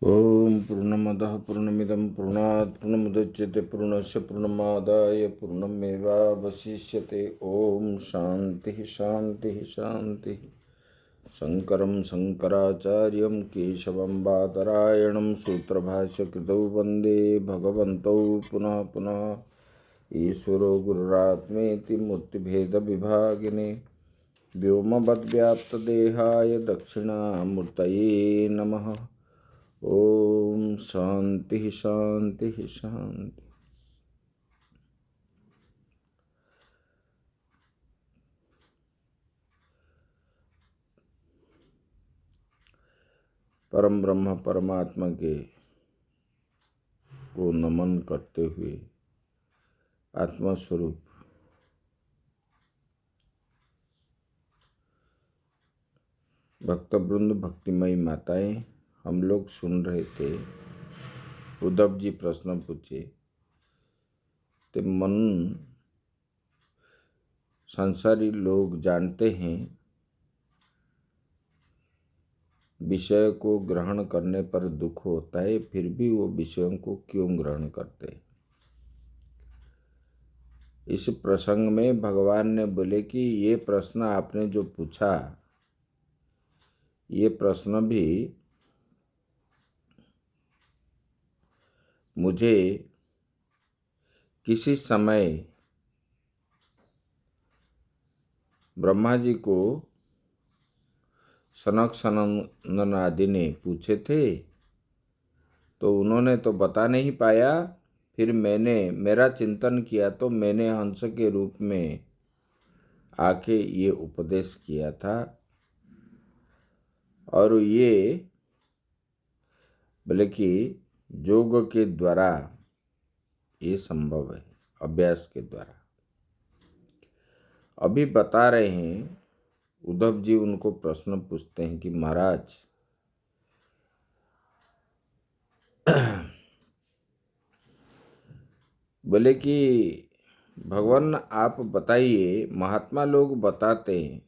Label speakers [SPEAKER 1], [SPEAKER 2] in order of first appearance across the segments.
[SPEAKER 1] ओम पूर्णमदः पूर्णमिदं पूर्णात् पूर्णमुदच्यते पूर्णस्य पूर्णमादाय पूर्णमेवावशिष्यते। ओम शांति शांति शांति। शंकरं शंकराचार्यं केशवं बादरायणं सूत्रभाष्यकृतौ वन्दे भगवन्तौ पुनः पुनः। ईश्वरो गुरुरात्मेति मूर्तिभेदविभागिने व्योमवद्व्याप्तदेहाय दक्षिणामूर्तये नमः। ओम शांति शांति शांति। परम ब्रह्म परमात्मा के को नमन करते हुए आत्मा स्वरूप भक्तवृंद भक्तिमयी माताएं, हम लोग सुन रहे थे। उद्धव जी प्रश्न पूछे ते मन संसारी लोग जानते हैं विषय को ग्रहण करने पर दुख होता है, फिर भी वो विषयों को क्यों ग्रहण करते हैं। इस प्रसंग में भगवान ने बोले कि ये प्रश्न आपने जो पूछा, ये प्रश्न भी मुझे किसी समय ब्रह्मा जी को सनक सनंदन आदि ने पूछे थे, तो उन्होंने तो बता नहीं पाया। फिर मैंने मेरा चिंतन किया तो मैंने हंस के रूप में आके ये उपदेश किया था। और ये बोले कि योग के द्वारा ये संभव है, अभ्यास के द्वारा। अभी बता रहे हैं, उद्धव जी उनको प्रश्न पूछते हैं कि महाराज, बोले कि भगवान आप बताइए, महात्मा लोग बताते हैं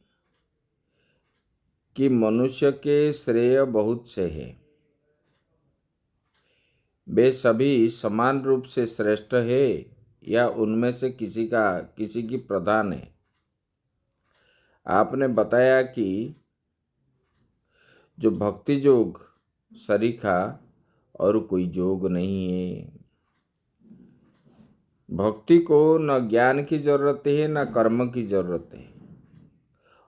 [SPEAKER 1] कि मनुष्य के श्रेय बहुत से हैं, वे सभी समान रूप से श्रेष्ठ है या उनमें से किसी की प्रधान है। आपने बताया कि जो भक्ति योग सरीखा और कोई योग नहीं है। भक्ति को न ज्ञान की जरूरत है, न कर्म की जरूरत है,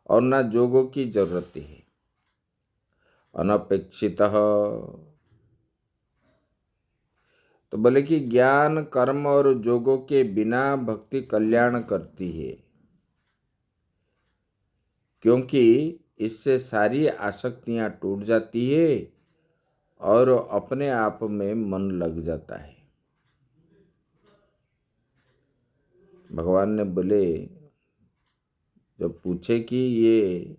[SPEAKER 1] और न योगों की जरूरत है। अनपेक्षितः, तो बोले कि ज्ञान कर्म और योगों के बिना भक्ति कल्याण करती है, क्योंकि इससे सारी आसक्तियां टूट जाती है और अपने आप में मन लग जाता है। भगवान ने बोले, जब पूछे कि ये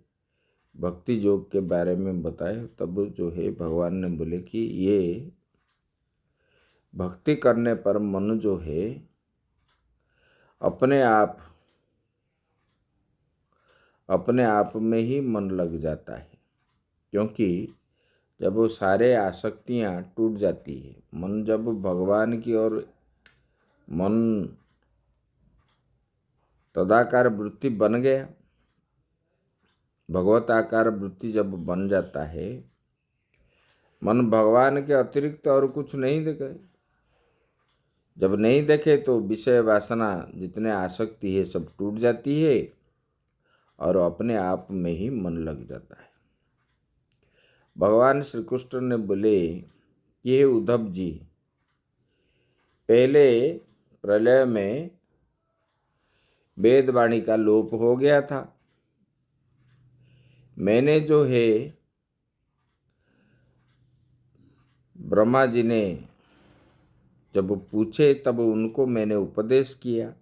[SPEAKER 1] भक्ति योग के बारे में बताए, तब जो है भगवान ने बोले कि ये भक्ति करने पर मन जो है अपने आप में ही मन लग जाता है, क्योंकि जब वो सारे आसक्तियां टूट जाती है, मन जब भगवान की ओर मन तदाकार वृत्ति बन गया, भगवत आकार वृत्ति जब बन जाता है, मन भगवान के अतिरिक्त और कुछ नहीं देखे। जब नहीं देखे तो विषय वासना जितने आसक्ति है सब टूट जाती है और अपने आप में ही मन लग जाता है। भगवान श्री कृष्ण ने बोले कि हे उद्धव जी, पहले प्रलय में वेदवाणी का लोप हो गया था। मैंने जो है ब्रह्मा जी ने जब पूछे तब उनको मैंने उपदेश किया,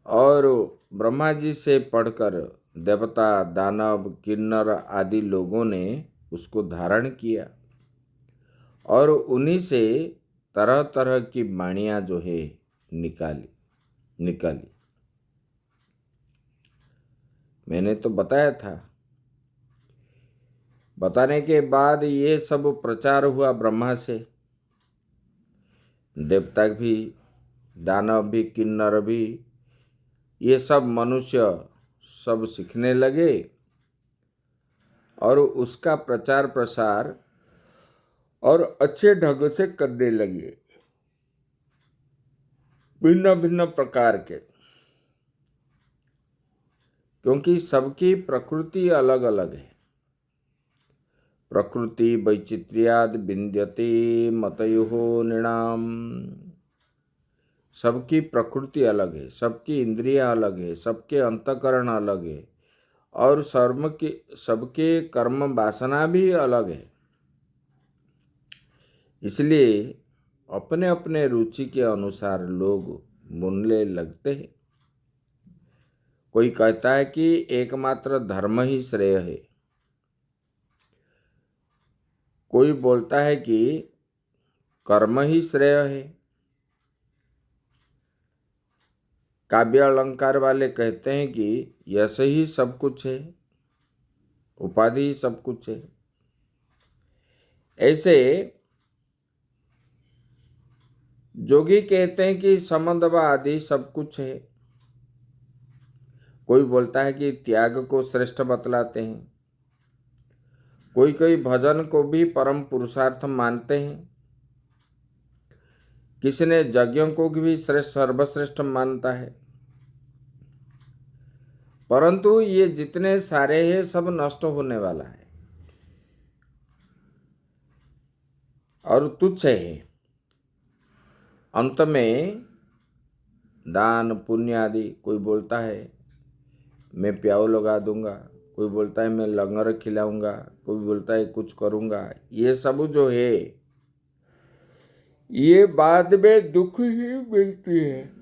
[SPEAKER 1] और ब्रह्मा जी से पढ़कर देवता दानव किन्नर आदि लोगों ने उसको धारण किया, और उन्हीं से तरह तरह की वाणियां जो है निकाली। मैंने तो बताया था, बताने के बाद ये सब प्रचार हुआ ब्रह्मा से, देवता भी, दानव भी, किन्नर भी, ये सब मनुष्य सब सीखने लगे और उसका प्रचार प्रसार और अच्छे ढंग से करने लगे, भिन्न भिन्न प्रकार के। क्योंकि सबकी प्रकृति अलग अलग है। प्रकृति वैचित्र्याद विन्द्यते मतयोः नृणाम। सबकी प्रकृति अलग है, सबकी इंद्रियां अलग है, सबके अंतकरण अलग है और सबके कर्म वासना भी अलग है। इसलिए अपने अपने रुचि के अनुसार लोग बोलने लगते हैं। कोई कहता है कि एकमात्र धर्म ही श्रेय है, कोई बोलता है कि कर्म ही श्रेय है। काव्य अलंकार वाले कहते हैं कि यश ही सब कुछ है, उपाधि ही सब कुछ है। ऐसे जोगी कहते हैं कि संबंध व आदि सब कुछ है। कोई बोलता है कि त्याग को श्रेष्ठ बतलाते हैं। कोई कोई भजन को भी परम पुरुषार्थ मानते हैं। किसी ने यज्ञों को भी श्रेष्ठ सर्वश्रेष्ठ मानता है। परंतु ये जितने सारे हैं सब नष्ट होने वाला है और तुच्छ है। अंत में दान पुण्य आदि, कोई बोलता है मैं प्याऊ लगा दूंगा, कोई बोलता है मैं लंगर खिलाऊंगा, कोई बोलता है कुछ करूंगा। ये सब जो है ये बाद में दुख ही मिलती है।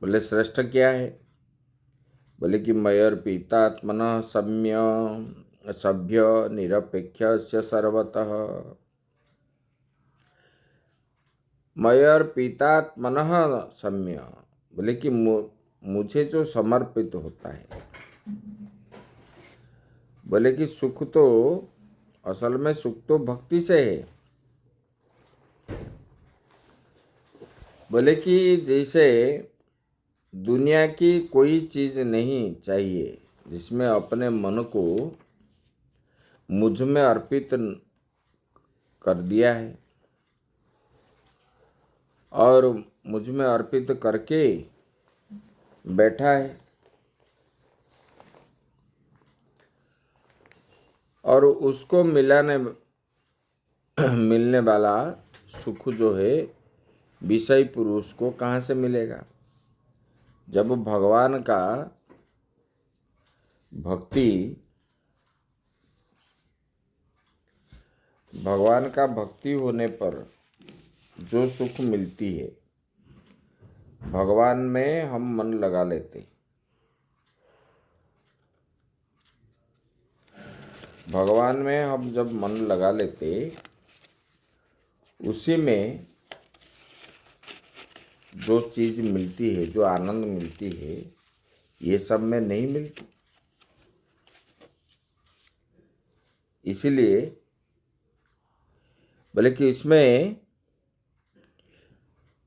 [SPEAKER 1] बोले श्रेष्ठ क्या है? बोले कि मयर्पितात्मनः सम्य सभ्य निरपेक्ष सर्वतः। मयर्पितात्मनः सम्य, बोले कि मुझे जो समर्पित होता है। बोले कि सुख तो असल में सुख तो भक्ति से है। बोले कि जैसे दुनिया की कोई चीज़ नहीं चाहिए जिसमें अपने मन को मुझ में अर्पित कर दिया है और मुझ में अर्पित करके बैठा है और उसको मिलने वाला सुख जो है विषय पुरुष को कहाँ से मिलेगा? जब भगवान का भक्ति होने पर जो सुख मिलती है, भगवान में हम मन लगा लेते। भगवान में हम जब मन लगा लेते, उसी में जो चीज़ मिलती है, जो आनंद मिलती है, ये सब में नहीं मिलती। इसीलिए बोले कि इसमें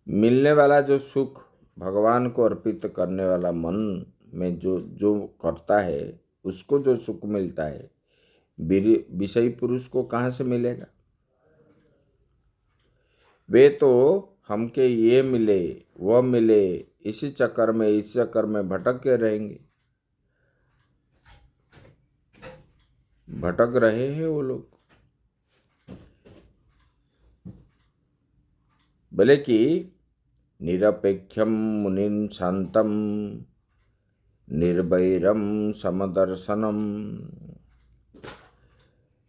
[SPEAKER 1] मिलने वाला जो सुख भगवान को अर्पित करने वाला मन में जो करता है, उसको जो सुख मिलता है, विषयी पुरुष को कहाँ से मिलेगा? वे तो हमके ये मिले वह मिले इस चक्कर में भटक के रहेंगे। भटक रहे हैं वो लोग। बोले कि निरपेक्षम मुनिन शांतम निर्वैरम समदर्शनम।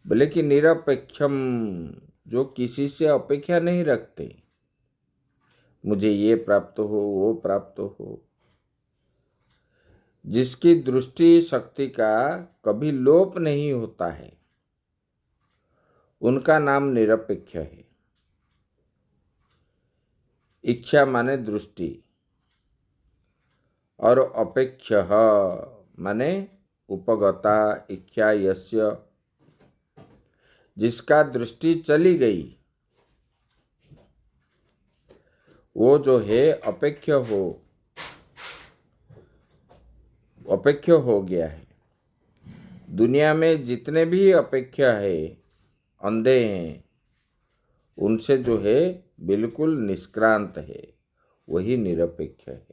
[SPEAKER 1] बोले कि निरपेक्षम, जो किसी से अपेक्षा नहीं रखते, मुझे ये प्राप्त हो वो प्राप्त हो, जिसकी दृष्टि शक्ति का कभी लोप नहीं होता है, उनका नाम निरपेक्ष है। इच्छा माने दृष्टि और अपेक्ष्य माने उपगता इच्छा यस्य, जिसका दृष्टि चली गई वो जो है अपेक्ष्य हो गया है। दुनिया में जितने भी अपेक्ष्य है, अंधे हैं, उनसे जो है बिल्कुल निष्क्रांत है, वही निरपेक्ष है।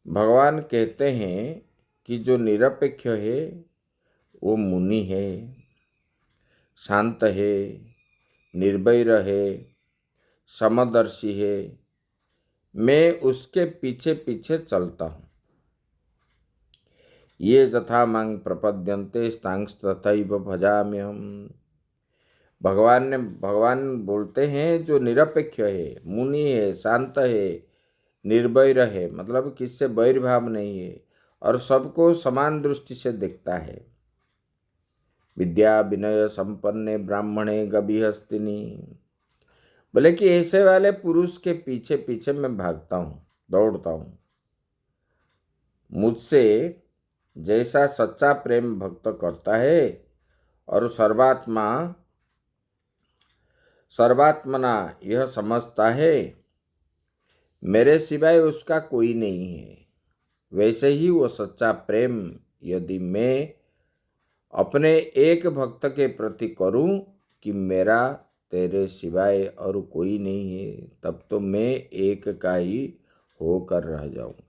[SPEAKER 1] भगवान कहते हैं कि जो निरपेक्ष है वो मुनि है, शांत है, निर्भय है, समदर्शी है। मैं उसके पीछे पीछे चलता हूँ। ये यथा मांग प्रपद्यन्ते स्तांस तथैव भजाम्यहम्। भगवान बोलते हैं जो निरपेक्ष है, मुनि है, शांत है, निर्भय है, मतलब किससे बैरभाव नहीं है और सबको समान दृष्टि से देखता है। विद्या विनय संपन्ने ब्राह्मणे गभिहस्तिनी। बोले कि ऐसे वाले पुरुष के पीछे पीछे मैं भागता हूँ, दौड़ता हूँ। मुझसे जैसा सच्चा प्रेम भक्त करता है और सर्वात्मना यह समझता है मेरे सिवाय उसका कोई नहीं है, वैसे ही वो सच्चा प्रेम यदि मैं अपने एक भक्त के प्रति करूं कि मेरा तेरे सिवाय और कोई नहीं है, तब तो मैं एक का ही होकर रह जाऊंगा।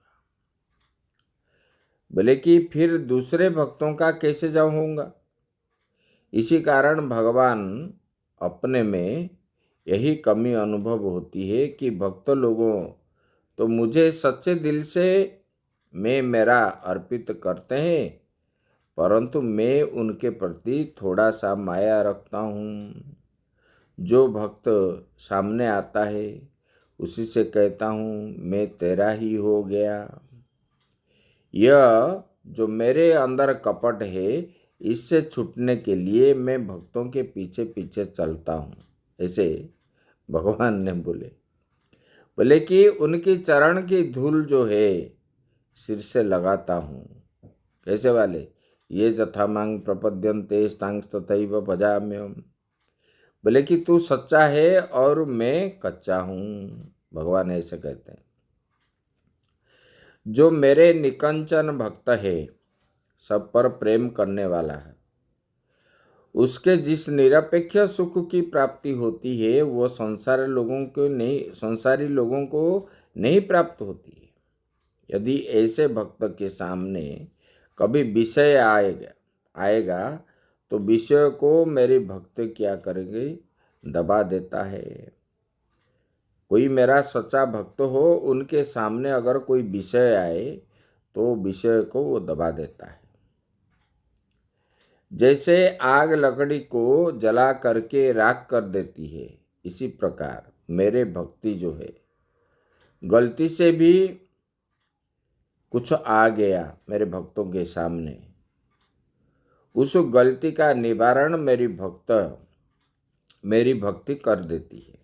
[SPEAKER 1] बोले कि फिर दूसरे भक्तों का कैसे जाऊंगा? इसी कारण भगवान अपने में यही कमी अनुभव होती है कि भक्त लोगों तो मुझे सच्चे दिल से मैं मेरा अर्पित करते हैं, परंतु मैं उनके प्रति थोड़ा सा माया रखता हूँ। जो भक्त सामने आता है उसी से कहता हूँ मैं तेरा ही हो गया। यह जो मेरे अंदर कपट है, इससे छूटने के लिए मैं भक्तों के पीछे पीछे चलता हूँ, ऐसे भगवान ने बोले कि उनकी चरण की धूल जो है सिर से लगाता हूँ। कैसे वाले? ये यथा मांग प्रपद्यन्ते स्तांस तथैव भजाम्यहम्। बोले कि तू सच्चा है और मैं कच्चा हूँ, भगवान ऐसे कहते हैं। जो मेरे निकंचन भक्त है, सब पर प्रेम करने वाला है, उसके जिस निरपेक्ष सुख की प्राप्ति होती है वो संसारी लोगों को नहीं प्राप्त होती है। यदि ऐसे भक्त के सामने कभी विषय आएगा तो विषय को मेरे भक्त क्या करेंगे? दबा देता है। कोई मेरा सच्चा भक्त हो, उनके सामने अगर कोई विषय आए तो विषय को वो दबा देता है। जैसे आग लकड़ी को जला करके राख कर देती है, इसी प्रकार मेरे भक्ति जो है, गलती से भी कुछ आ गया मेरे भक्तों के सामने, उस गलती का निवारण मेरी भक्ति कर देती है।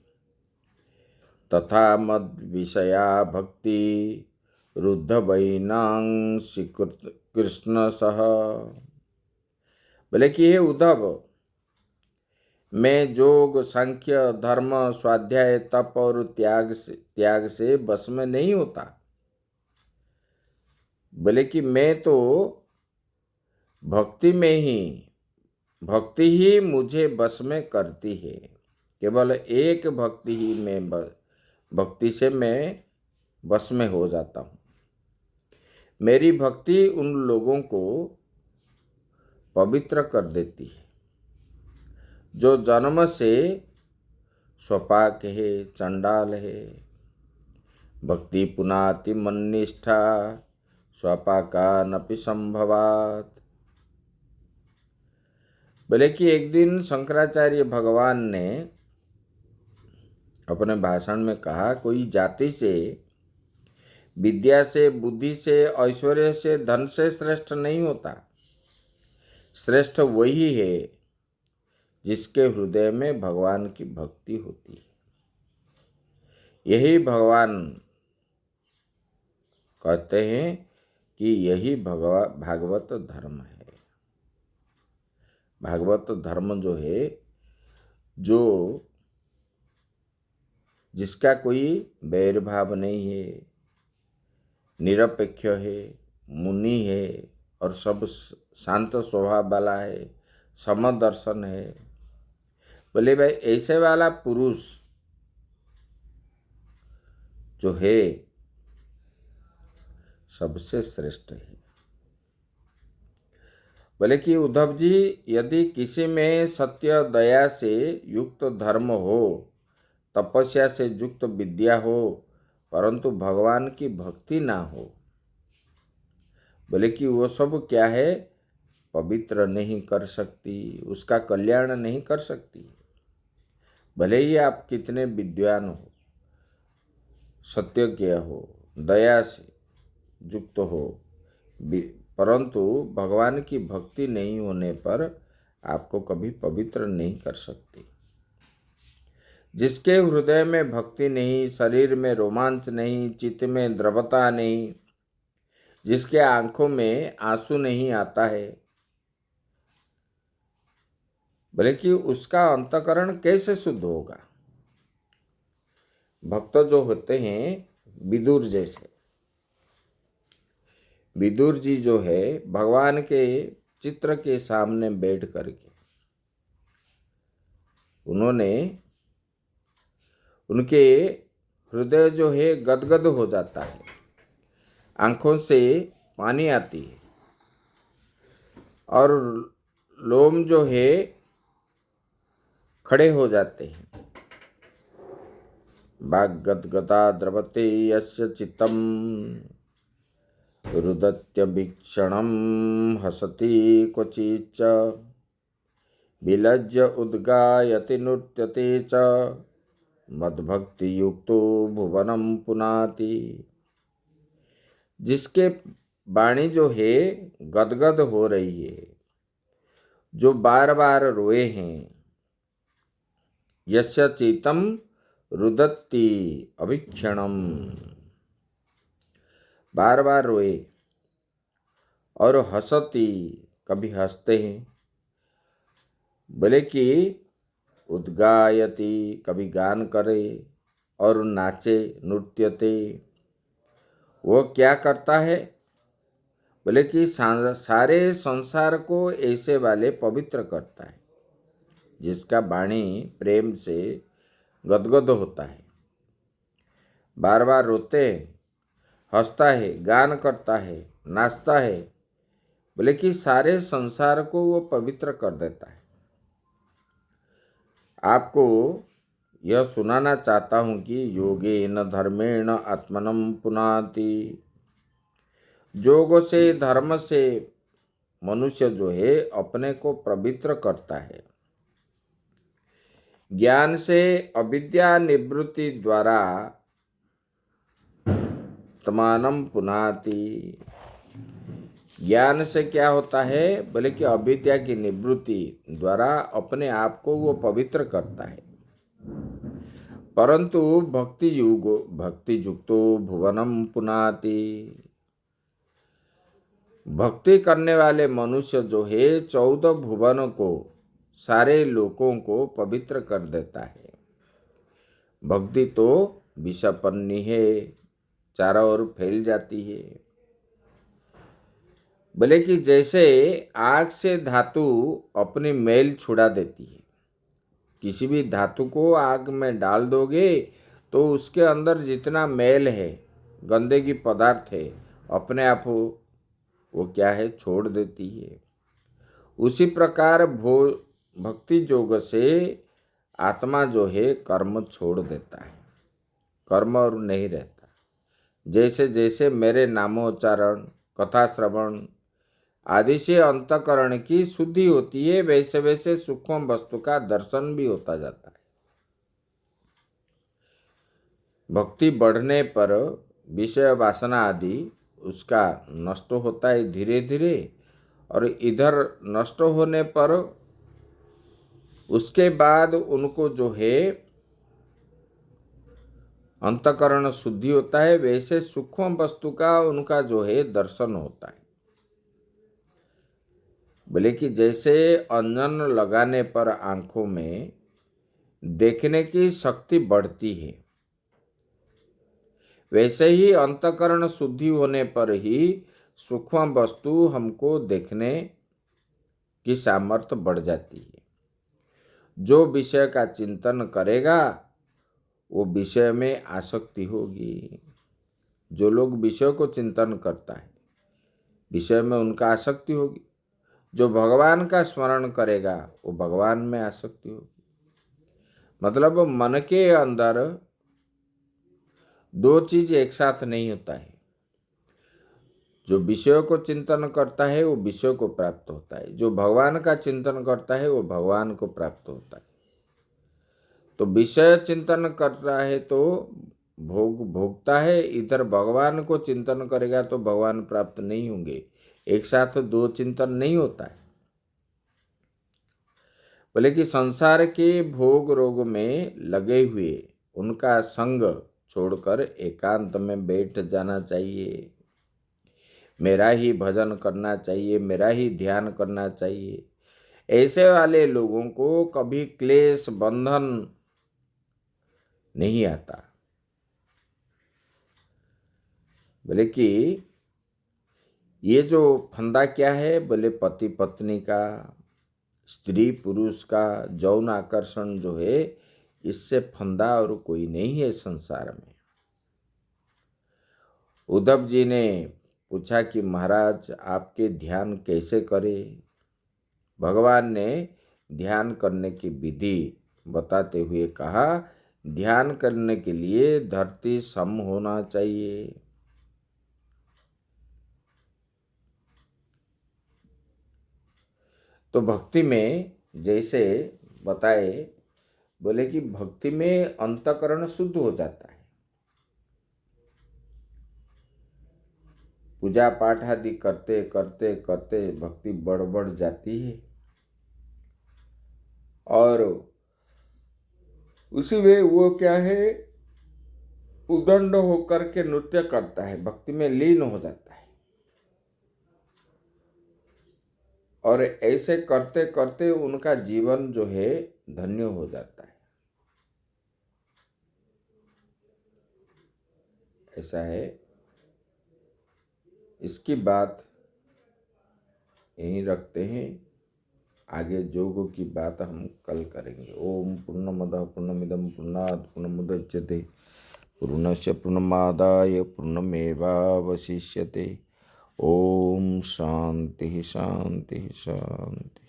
[SPEAKER 1] तथा मद विषया भक्ति रुद्ध वैनांग कृष्ण सह। बोले कि ये उद्धव, मैं जोग सांख्य धर्म स्वाध्याय तप और त्याग से बस में नहीं होता। बोले कि मैं तो भक्ति ही मुझे बस में करती है। केवल एक भक्ति से मैं बस में हो जाता हूँ। मेरी भक्ति उन लोगों को पवित्र कर देती है जो जन्म से स्वपाक है, चंडाल है। भक्ति पुनाति मन्निष्ठा स्वपाकानपि संभवात्। बोले कि एक दिन शंकराचार्य भगवान ने अपने भाषण में कहा, कोई जाति से, विद्या से, बुद्धि से, ऐश्वर्य से, धन से श्रेष्ठ नहीं होता। श्रेष्ठ वही है जिसके हृदय में भगवान की भक्ति होती है। यही भगवान कहते हैं कि यही भागवत धर्म है। भागवत धर्म जो है, जो जिसका कोई बैरभाव नहीं है, निरपेक्ष है, मुनि है और सब शांत स्वभाव वाला है, समदर्शन है। बोले भाई ऐसे वाला पुरुष जो है सबसे श्रेष्ठ है। बोले कि उद्धव जी, यदि किसी में सत्य दया से युक्त धर्म हो, तपस्या से युक्त विद्या हो, परंतु भगवान की भक्ति ना हो, बोले कि वो सब क्या है, पवित्र नहीं कर सकती, उसका कल्याण नहीं कर सकती। भले ही आप कितने विद्वान हो, सत्यज्ञ हो, दया से युक्त हो, परंतु भगवान की भक्ति नहीं होने पर आपको कभी पवित्र नहीं कर सकती। जिसके हृदय में भक्ति नहीं, शरीर में रोमांच नहीं, चित्त में द्रवता नहीं, जिसके आंखों में आंसू नहीं आता है, बोले कि उसका अंतःकरण कैसे शुद्ध होगा। भक्त जो होते हैं विदुर जैसे, विदुर जी जो है भगवान के चित्र के सामने बैठ करके उन्होंने, उनके हृदय जो है गदगद हो जाता है, आंखों से पानी आती है और लोम जो है खड़े हो जाते हैं। वाग्गद्गदा द्रवते यस्य चित्तम रुदत्यभीक्षणं हसति क्वचिच्च विलज्य उद्गायति नृत्यते च मद्भक्तियुक्तो भुवनं पुनाति। जिसके वाणी जो है गदगद हो रही है, जो बार बार रोए हैं, यस्य चित्तम रुदत्ति अभीक्षणम, बार बार रोए, और हंसती, कभी हंसते हैं, बोले कि उद्गायति, कभी गान करे, और नाचे, नृत्यते, वो क्या करता है, बोले कि सारे संसार को ऐसे वाले पवित्र करता है, जिसका वाणी प्रेम से गदगद होता है, बार बार रोते, हंसता है, गान करता है, नाचता है, बोले कि सारे संसार को वो पवित्र कर देता है। आपको यह सुनाना चाहता हूँ कि योगेन धर्मेण आत्मनं पुनाति। योग से, धर्म से मनुष्य जो है अपने को पवित्र करता है। ज्ञान से अविद्या निवृत्ति द्वारा आत्मानं पुनाति। ज्ञान से क्या होता है, बोले कि अविद्या की निवृत्ति द्वारा अपने आप को वो पवित्र करता है। परंतु भक्ति युक्तो भुवनम पुनाति। भक्ति करने वाले मनुष्य जो है 14 भुवन को, सारे लोकों को पवित्र कर देता है। भक्ति तो विषपन्नी है, चारों ओर फैल जाती है। बोले कि जैसे आग से धातु अपनी मैल छुड़ा देती है, किसी भी धातु को आग में डाल दोगे तो उसके अंदर जितना मैल है, गंदगी पदार्थ है, अपने आप वो क्या है, छोड़ देती है। उसी प्रकार भक्ति योग से आत्मा जो है कर्म छोड़ देता है, कर्म और नहीं रहता। जैसे जैसे मेरे नामोच्चारण, कथा श्रवण आदि से अंतःकरण की शुद्धि होती है, वैसे वैसे सूक्ष्म वस्तु का दर्शन भी होता जाता है। भक्ति बढ़ने पर विषय वासना आदि उसका नष्ट होता है धीरे धीरे, और इधर नष्ट होने पर उसके बाद उनको जो है अंतःकरण शुद्धि होता है, वैसे सूक्ष्म वस्तु का उनका जो है दर्शन होता है। बोले कि जैसे अंजन लगाने पर आंखों में देखने की शक्ति बढ़ती है, वैसे ही अंतःकरण शुद्धि होने पर ही सूक्ष्म वस्तु हमको देखने की सामर्थ्य बढ़ जाती है। जो विषय का चिंतन करेगा वो विषय में आसक्ति होगी। जो लोग विषय को चिंतन करता है, विषय में उनका आसक्ति होगी। जो भगवान का स्मरण करेगा वो भगवान में आसक्ति होगी। मतलब मन के अंदर दो चीज एक साथ नहीं होता है। जो विषयों को चिंतन करता है वो विषय को प्राप्त होता है, जो भगवान का चिंतन करता है वो भगवान को प्राप्त होता है। तो विषय चिंतन कर रहा है तो भोग भोगता है, इधर भगवान को चिंतन करेगा तो भगवान प्राप्त नहीं होंगे। एक साथ दो चिंतन नहीं होता है। बोले कि संसार के भोग रोग में लगे हुए उनका संग छोड़कर एकांत में बैठ जाना चाहिए। मेरा ही भजन करना चाहिए, मेरा ही ध्यान करना चाहिए। ऐसे वाले लोगों को कभी क्लेश बंधन नहीं आता। बोले कि ये जो फंदा क्या है, बोले पति पत्नी का, स्त्री पुरुष का यौन आकर्षण जो है, इससे फंदा और कोई नहीं है संसार में। उद्धव जी ने पूछा कि महाराज आपके ध्यान कैसे करें। भगवान ने ध्यान करने की विधि बताते हुए कहा, ध्यान करने के लिए धरती सम होना चाहिए। तो भक्ति में जैसे बताए, बोले कि भक्ति में अंतःकरण शुद्ध हो जाता है। पूजा पाठ आदि करते करते करते भक्ति बढ़ जाती है और उसी में वो क्या है, उदंड होकर के नृत्य करता है, भक्ति में लीन हो जाता है। और ऐसे करते करते उनका जीवन जो है धन्य हो जाता है। ऐसा है। इसकी बात यहीं रखते हैं, आगे जोगों की बात हम कल करेंगे। ओम पूर्णमदः पूर्णमिदं पूर्णात् पूर्णमुदच्यते पूर्णस्य पूर्णमादाय पूर्णमेवावशिष्यते। ओम शांति शांति शांति।